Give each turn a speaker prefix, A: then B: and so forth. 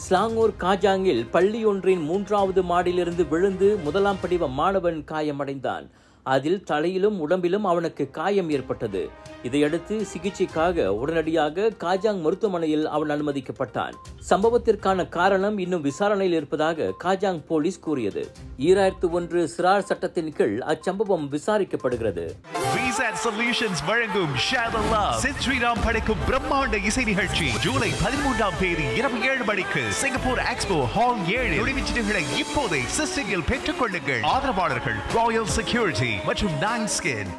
A: ஸ்லாங்கூர் காஜாங்கில் பள்ளியொன்றின் 3வது மாடியிலிருந்து விழுந்து 1ஆம் படிவ மாணவன் காயமடைந்தான். அதில் தலையிலும் உடம்பிலும் அவனுக்கு காயம் ஏற்பட்டது. இதையடுத்து சிகிச்சைக்காக உடனடியாக காஜாங் மருத்துவமனையில் அவன் அனுமதிக்கப்பட்டான். சம்பவத்திற்கான காரணம் இன்னும் விசாரணையில் இருப்பதாக காஜாங் போலீஸ் கூறியது. 2001 சிறார் சட்டத்தின் கீழ் அச்சம்பவம் விசாரிக்கப்படுகிறது.
B: சொல்யூஷன்ஸ் வழங்கும் ஷேர் தி லவ் சித்ரீராம் படைக்கும் பிரம்மாண்ட இசை நிகழ்ச்சி ஜூலை 13ஆம் தேதி இரவு 7 மணிக்கு சிங்கப்பூர் எக்ஸ்போ ஹால் 7 நுழைவுச்சீட்டுகளை இப்போதே சிஸ்டிங்கில் பெற்றுக் கொள்ளுங்கள். ஆதரவாளர்கள் ராயல் செக்யூரிட்டி மற்றும் 9 ஸ்கின்.